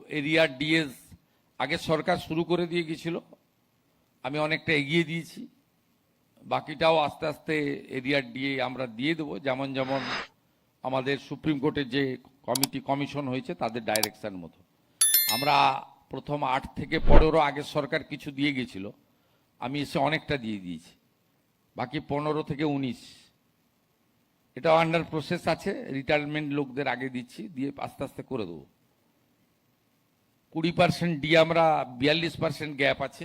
এরিয়ার ডিএস আগে সরকার শুরু করে দিয়ে গেছিল, আমি অনেকটা এগিয়ে দিয়েছি। বাকিটাও আস্তে আস্তে এরিয়ার ডিএ আমরা দিয়ে দেবো, যেমন যেমন আমাদের সুপ্রিম কোর্টের যে কমিশন হয়েছে তাদের ডাইরেকশন মতো। আমরা প্রথম 8 থেকে 15 আগের সরকার কিছু দিয়ে গেছিল, আমি এসে অনেকটা দিয়ে দিয়েছি। বাকি 15 থেকে 19 এটা আন্ডার প্রসেস আছে, রিটায়ারমেন্ট লোকদের আগে দিচ্ছি, দিয়ে আস্তে আস্তে করে দেবো। 20% দিয়ে আমরা 42% গ্যাপ আছে,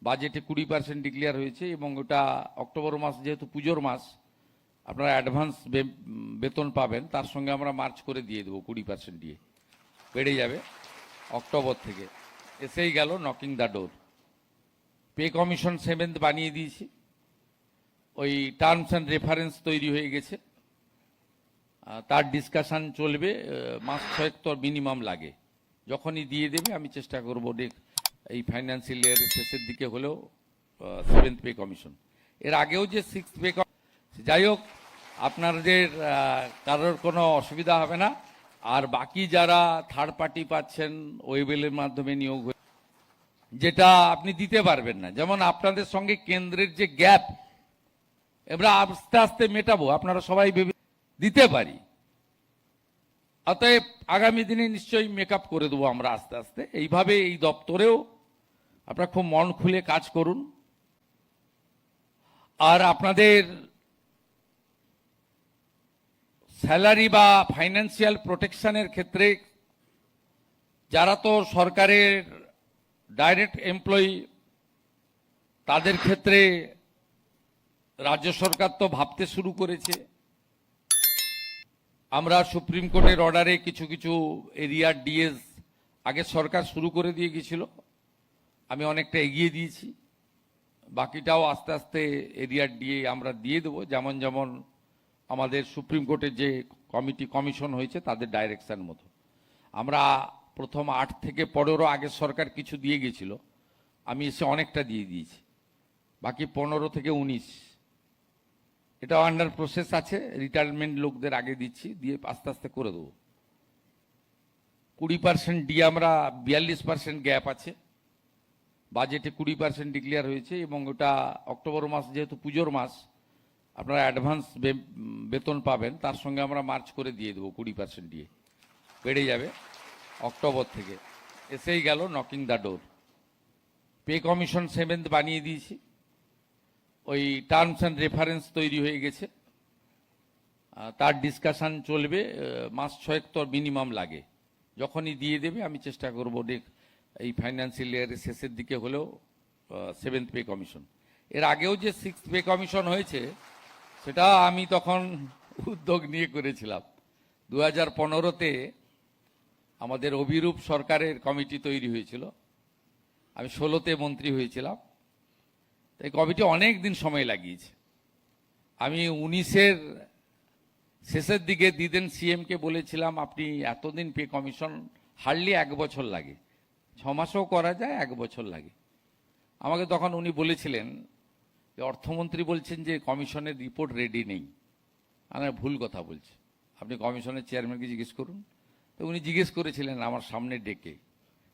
বাজেটে 20% ডিক্লেয়ার হয়েছে এবং ওটা অক্টোবর মাস যেহেতু পুজোর মাস, আপনারা অ্যাডভান্স বেতন পাবেন, তার সঙ্গে আমরা মার্চ করে দিয়ে দেবো। 20% দিয়ে বেড়ে যাবে অক্টোবর থেকে। এসেই গেল knocking the door. Pay commission 7th বানিয়ে দিয়েছি, ওই টার্মস অ্যান্ড রেফারেন্স তৈরি হয়ে গেছে, তার ডিসকাশন চলবে। মাস 6 তো মিনিমাম লাগে, যখনই দিয়ে দেবে আমি চেষ্টা করবো এই ফাইন্যান্সিয়াল ইয়ারের শেষের দিকে হলেও 7th পে কমিশন। এর আগেও যে 6th পে, যাই হোক আপনাদের কারোর কোনো অসুবিধা হবে না। আর বাকি যারা থার্ড পার্টি পাচ্ছেন ওয়েবেলের মাধ্যমে নিয়োগ, যেটা আপনি দিতে পারবেন না, যেমন আপনাদের সঙ্গে কেন্দ্রের যে গ্যাপ আমরা আস্তে আস্তে মেটাবো, আপনারা সবাই ভেবে দিতে পারি। অতএব আগামী দিনে নিশ্চয়ই মেকআপ করে দেবো আমরা আস্তে আস্তে। এইভাবে এই দপ্তরেও আপনারা খুব মন খুলে কাজ করুন। আর আপনাদের স্যালারি বা ফাইন্যান্সিয়াল প্রোটেকশনের ক্ষেত্রে যারা তো সরকারের ডাইরেক্ট এমপ্লয়ি, তাদের ক্ষেত্রে রাজ্য সরকার তো ভাবতে শুরু করেছে। আমরা সুপ্রিম কোর্টের অর্ডারে কিছু কিছু এরিয়ার ডিএস আগে সরকার শুরু করে দিয়ে গেছিল, আমি অনেকটা এগিয়ে দিয়েছি। বাকিটাও আস্তে আস্তে এরিয়ার ডিএ আমরা দিয়ে দেবো, যেমন যেমন আমাদের সুপ্রিম কোর্টের যে কমিশন হয়েছে তাদের ডাইরেকশন মতো। আমরা প্রথম 8 থেকে 15 আগের সরকার কিছু দিয়ে গেছিল, আমি এসে অনেকটা দিয়ে দিয়েছি। বাকি 15 থেকে 19 এটা আন্ডার প্রসেস আছে, রিটায়ারমেন্ট লোকদের আগে দিচ্ছি, দিয়ে আস্তে আস্তে করে দেবো। 20% দিয়ে আমরা 42% গ্যাপ আছে, বাজেটে 20% ডিক্লেয়ার হয়েছে এবং ওটা অক্টোবর মাস যেহেতু পুজোর মাস, আপনারা অ্যাডভান্স বেতন পাবেন, তার সঙ্গে আমরা মার্চ করে দিয়ে দেবো। 20% দিয়ে বেড়ে যাবে অক্টোবর থেকে। এসেই গেল knocking the door. Pay commission 7th বানিয়ে দিয়েছি, ওই টার্মস অ্যান্ড রেফারেন্স তৈরি হয়ে গেছে, তার ডিসকাশন চলবে। মাস 6 তো মিনিমাম লাগে, যখনই দিয়ে দেবে আমি চেষ্টা করবো এই ফাইন্যান্সিয়াল ইয়ারের শেষের দিকে হলেও 7th পে কমিশন। এর আগেও যে 6th পে কমিশন হয়েছে সেটা আমি তখন উদ্যোগ নিয়ে করেছিলাম। 2015-তে আমাদের অভিরূপ সরকারের কমিটি তৈরি হয়েছিল, আমি 16-তে মন্ত্রী হয়েছিলাম। এই কমিটি অনেক দিন সময় লাগিয়েছে। আমি 19-এর শেষের দিকে দিদেন সিএমকে বলেছিলাম, আপনি এতদিন পে কমিশন হার্ডলি 1 বছর লাগে, 6 মাসও করা যায়, 1 বছর লাগে। আমাকে তখন উনি বলেছিলেন যে অর্থমন্ত্রী বলছেন যে কমিশনের রিপোর্ট রেডি নেই। আমি ভুল কথা বলছি, আপনি কমিশনের চেয়ারম্যানকে জিজ্ঞেস করুন। তো উনি জিজ্ঞেস করেছিলেন আমার সামনে ডেকে,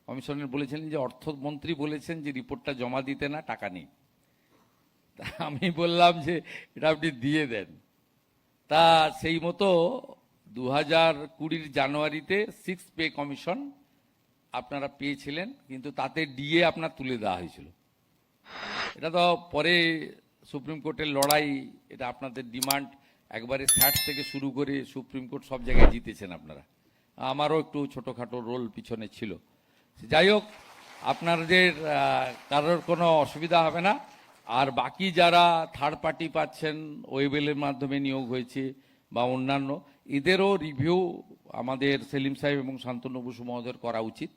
কমিশনের বলেছিলেন যে অর্থমন্ত্রী বলেছেন যে রিপোর্টটা জমা দিতে না, টাকা নেই। আমি বললাম যে এটা আপনি দিয়ে দেন। তা সেই মতো 2020 জানুয়ারিতে 6th পে কমিশন আপনারা পেয়েছিলেন, কিন্তু তাতে ডিএ আপনার তুলে দেওয়া হয়েছিল। এটা তো পরে সুপ্রিম কোর্টের লড়াই, এটা আপনাদের ডিমান্ড একবারে 60 থেকে শুরু করে সুপ্রিম কোর্ট সব জায়গায় জিতেছেন আপনারা। আমারও একটু ছোটোখাটো রোল পিছনে ছিল। যাই হোক আপনাদের কারোর কোনো অসুবিধা হবে না। আর বাকি যারা থার্ড পার্টি পাচ্ছেন ওয়েবেলের মাধ্যমে নিয়োগ হয়েছে বা অন্যান্য, এদেরও রিভিউ আমাদের সেলিম সাহেব এবং শান্তনু বসু মহোদয়ের করা উচিত।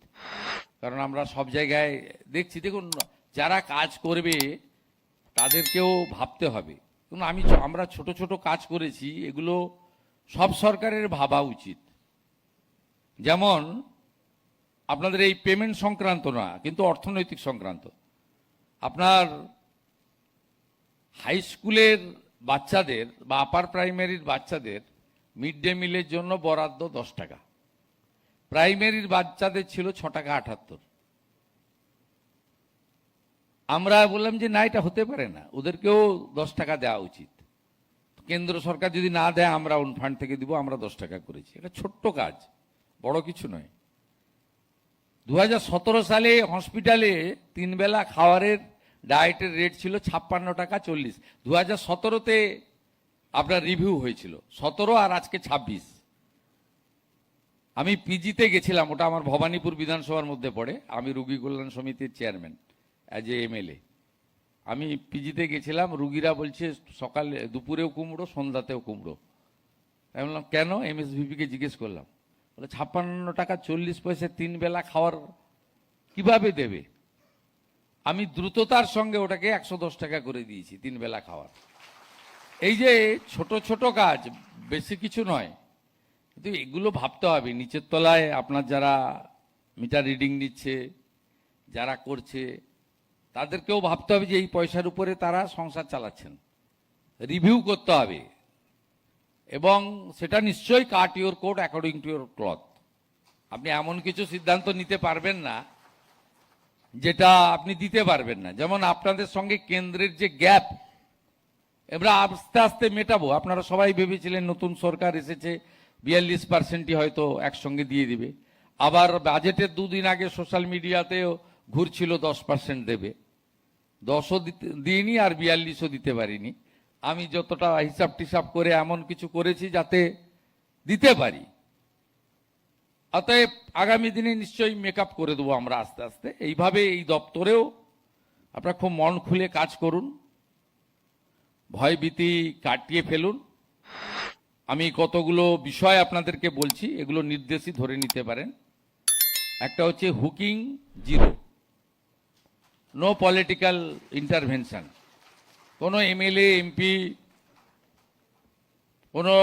কারণ আমরা সব জায়গায় দেখছি, দেখুন যারা কাজ করবে তাদেরকেও ভাবতে হবে। আমরা ছোট ছোট কাজ করেছি, এগুলো সব সরকারের ভাবা উচিত। যেমন আপনাদের এই পেমেন্ট সংক্রান্ত না, কিন্তু অর্থনৈতিক সংক্রান্ত। আপনার হাই স্কুলের বাচ্চাদের বা আপার প্রাইমারির বাচ্চাদের মিড ডে মিলের জন্য বরাদ্দ 10 টাকা, প্রাইমারির বাচ্চাদের ছিল 6 টাকা 78। আমরা বললাম যে না, এটা হতে পারে না, ওদেরকেও 10 টাকা দেওয়া উচিত। কেন্দ্র সরকার যদি না দেয় আমরা ওন ফান্ড থেকে দিব, আমরা 10 টাকা করেছি। এটা ছোট্ট কাজ, বড় কিছু নয়। 2017 সালে হসপিটালে 3 বেলা খাওয়ারের ডায়েটের রেট ছিল 56 টাকা 40। 2017-তে আপনার রিভিউ হয়েছিল 17 আর আজকে 26। আমি পিজিতে গেছিলাম, ওটা আমার ভবানীপুর বিধানসভার মধ্যে পড়ে, আমি রুগী কল্যাণ সমিতির চেয়ারম্যান অ্যাজ এ এমএলএ। আমি পিজিতে গেছিলাম, রুগীরা বলছে সকালে দুপুরেও কুমড়ো, সন্ধ্যাতেও কুমড়ো। আমি বললাম কেন, এমএসভিপিকে জিজ্ঞেস করলাম, বলে 56 টাকা 40 3 বেলা খাওয়ার কিভাবে দেবে। আমি দ্রুততার সঙ্গে ওটাকে 110 টাকা করে দিয়েছি 3 বেলা খাওয়ার। এই যে ছোট ছোট কাজ, বেশি কিছু নয়, কিন্তু এগুলো ভাবতে হবে। নিচের তলায় আপনার যারা মিটার রিডিং নিচ্ছে, যারা করছে, তাদেরকেও ভাবতে হবে যে এই পয়সার উপরে তারা সংসার চালাচ্ছেন। রিভিউ করতে হবে, এবং সেটা নিশ্চয়ই cut your coat according to your cloth. আপনি এমন কিছু সিদ্ধান্ত নিতে পারবেন না যেটা আপনি দিতে পারবেন না। যেমন আপনাদের সঙ্গে কেন্দ্রের যে গ্যাপ, আমরা আস্তে আস্তে মেটাবো। আপনারা সবাই ভেবেছিলেন নতুন সরকার এসেছে 42%ই হয়তো একসঙ্গে দিয়ে দিবে। আবার বাজেটের 2 দিন আগে সোশ্যাল মিডিয়াতেও ঘুরছিল 10% দেবে। 10ও দিইনি আর 42ও দিতে পারিনি। আমি যতটা হিসাব টিসাব করে এমন কিছু করেছি যাতে দিতে পারি। অতএব আগামী দিনে নিশ্চয়ই মেকআপ করে দেবো আমরা আস্তে আস্তে। এইভাবে এই দপ্তরেও আপনারা খুব মন খুলে কাজ করুন, ভয় ভীতি কাটিয়ে ফেলুন। আমি কতগুলো বিষয় আপনাদেরকে বলছি, এগুলো নির্দেশই ধরে নিতে পারেন। একটা হচ্ছে hooking zero, no political intervention. কোনো এমএলএ এমপি, কোনো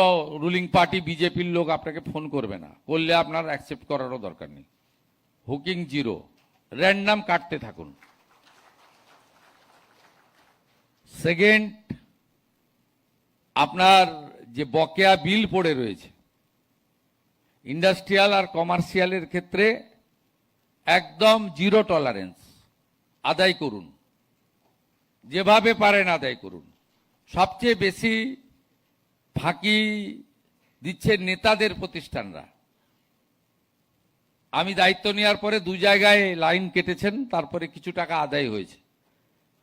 রুলিং পার্টি বিজেপির লোক আপনাকে ফোন করবে না, করলে আপনার অ্যাকসেপ্ট করারও দরকার নেই। হুকিং জিরো, র্যান্ডাম কাটতে থাকুন। সেকেন্ড, আপনার যে বকেয়া বিল পড়ে রয়েছে ইন্ডাস্ট্রিয়াল আর কমার্শিয়ালের ক্ষেত্রে একদম জিরো টলারেন্স, আদায় করুন, যেভাবে পারেন আদায় করুন। সবচেয়ে বেশি ফাঁকি দিচ্ছে নেতাদের প্রতিষ্ঠানরা। আমি দায়িত্ব নেওয়ার পরে 2 জায়গায় লাইন কেটেছেন, তারপরে কিছু টাকা আদায় হয়েছে।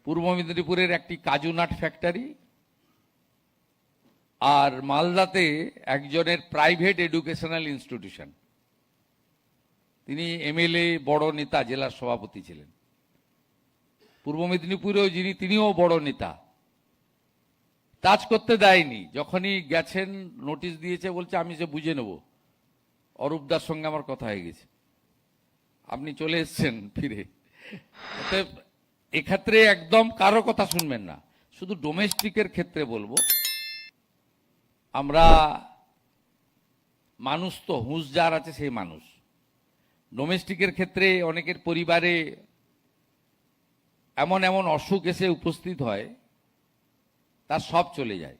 পূর্ব মেদিনীপুরের একটি কাজু নাট ফ্যাক্টরি, আর মালদাতে একজনের প্রাইভেট এডুকেশনাল ইনস্টিটিউশন। তিনি এমএলএ, বড় নেতা, জেলার সভাপতি ছিলেন। পূর্ব মেদিনীপুরেও তিনিও বড় নেতা, কাজ করতে দেয়নি। যখনই গেছেন নোটিশ দিয়েছে, বলছে আমি সে বুঝে নেব। অরূপদার সঙ্গে আমার কথা হয়ে গেছে, আপনি চলে এসছেন ফিরে। এক্ষেত্রে একদম কারো কথা শুনবেন না। শুধু ডোমেস্টিকের ক্ষেত্রে বলবো, আমরা মানুষ তো, হুঁশ যার আছে সেই মানুষ। ডোমেস্টিকের ক্ষেত্রে অনেকের পরিবারে এমন এমন অসুখ এসে উপস্থিত হয়, তার সব চলে যায়।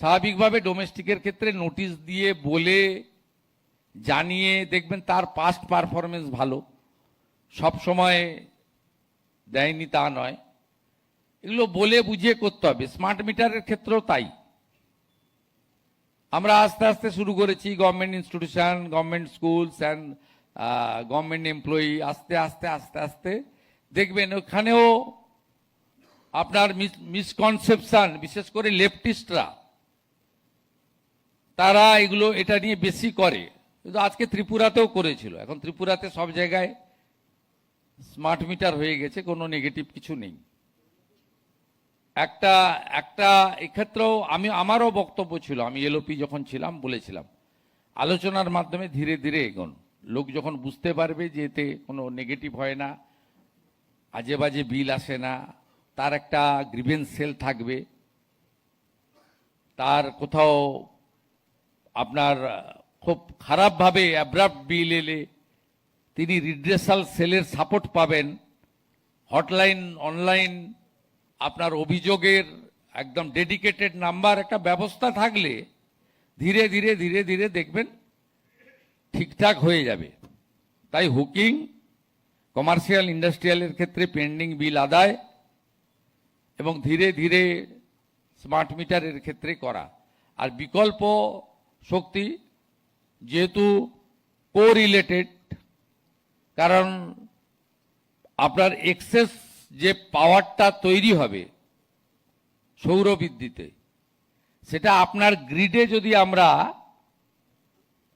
স্বাভাবিকভাবে ডোমেস্টিকের ক্ষেত্রে নোটিশ দিয়ে, বলে, জানিয়ে, দেখবেন তার পাস্ট পারফরমেন্স ভালো, সব সময় দেয়নি তা নয়। এগুলো বলে বুঝিয়ে করতে হবে। স্মার্ট মিটারের ক্ষেত্রেও তাই। আমরা আস্তে আস্তে শুরু করেছি, government institution, government schools and government employee, আস্তে আস্তে আস্তে আস্তে দেখবেন ওখানেও আপনার মিসকনসেপশন, বিশেষ করে লেফটিস্টরা, তারা এগুলো এটা নিয়ে বেশি করে। কিন্তু আজকে ত্রিপুরাতেও করেছিল, এখন ত্রিপুরাতে সব জায়গায় স্মার্ট মিটার হয়ে গেছে, কোনো নেগেটিভ কিছু নেই। একটা এক্ষেত্রেও আমারও বক্তব্য ছিল, আমি এলওপি যখন ছিলাম বলেছিলাম, আলোচনার মাধ্যমে ধীরে ধীরে এগোন। লোক যখন বুঝতে পারবে যে এতে কোনো নেগেটিভ হয় না, আজে বাজে বিল আসে না, তার একটা গ্রিভেন্স সেল থাকবে, তার কোথাও আপনার খুব খারাপভাবে অ্যাব্রাপ্ট বিল এলে তিনি রিড্রেসাল সেলের সাপোর্ট পাবেন। হটলাইন, অনলাইন আপনার অভিযোগের একদম ডেডিকেটেড নাম্বার, একটা ব্যবস্থা থাকলে ধীরে ধীরে ধীরে ধীরে দেখবেন ঠিকঠাক হয়ে যাবে। তাই হুকিং, কমার্শিয়াল ইন্ডাস্ট্রিয়ালের ক্ষেত্রে পেন্ডিং বিল আদায় এবং ধীরে ধীরে স্মার্ট মিটারের ক্ষেত্রে করা। আর বিকল্প শক্তি যেহেতু কোরিলেটেড, কারণ আপনার এক্সেস যে পাওয়ারটা তৈরি হবে সৌর বিদ্যুতে, সেটা আপনার গ্রিডে যদি আমরা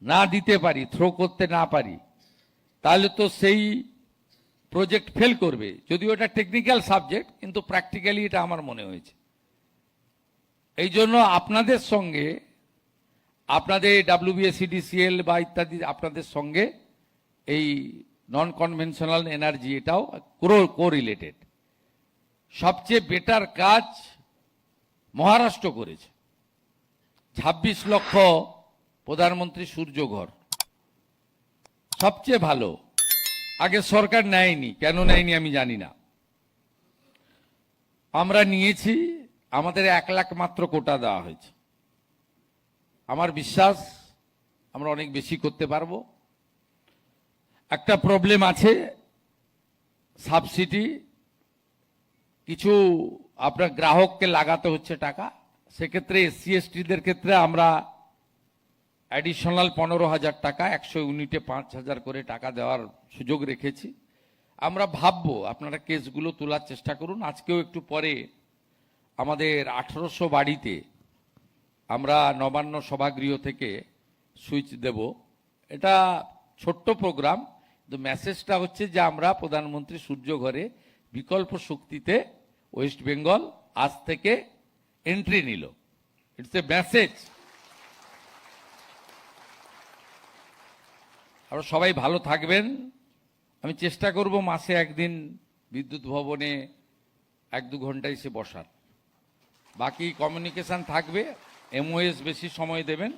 না দিতে পারি, থ্রো করতে না পারি, তাহলে তো সেই প্রজেক্ট ফেল করবে। যদিও এটা টেকনিক্যাল সাবজেক্ট, কিন্তু প্র্যাকটিক্যালি এটা আমার মনে হয়েছে। এই জন্য আপনাদের সঙ্গে, আপনাদের WBSCDCL বা ইত্যাদি আপনাদের সঙ্গে এই নন কনভেনশনাল এনার্জি এটাও কোরিলেটেড। সবচেয়ে বেটার কাজ মহারাষ্ট্র করেছে, 26 লক্ষ প্রধানমন্ত্রী সূর্যঘর, সবচেয়ে ভালো। আগে সরকার নেয়নি, কেন নেয়নি আমি জানি না। আমরা নিয়েছি, আমাদের 1 লাখ মাত্র কোটা দেওয়া হয়েছে। আমার বিশ্বাস আমরা অনেক বেশি করতে পারবো। একটা প্রবলেম আছে, সাবসিডি কিছু আপনার গ্রাহককে লাগাতে হচ্ছে টাকা। সেক্ষেত্রে SC/STদের ক্ষেত্রে আমরা অ্যাডিশনাল 15,000 টাকা, 100 ইউনিটে 5,000 করে টাকা দেওয়ার সুযোগ রেখেছি। আমরা ভাববো, আপনারা কেসগুলো তোলার চেষ্টা করুন। আজকেও একটু পরে আমাদের 1800 বাড়িতে আমরা নবান্ন সভাগৃহ থেকে সুইচ দেব। এটা ছোট্ট প্রোগ্রাম, কিন্তু মেসেজটা হচ্ছে যে আমরা প্রধানমন্ত্রী সূর্য ঘরে বিকল্প শক্তিতে ওয়েস্ট বেঙ্গল আজ থেকে এন্ট্রি নিল। It's a message. আপনারা সবাই ভালো থাকবেন। আমি চেষ্টা করব মাসে একদিন বিদ্যুৎ ভবনে 1-2 ঘন্টা এসে বসার। বাকি কমিউনিকেশন থাকবে, MOS বেশি সময় দেবেন।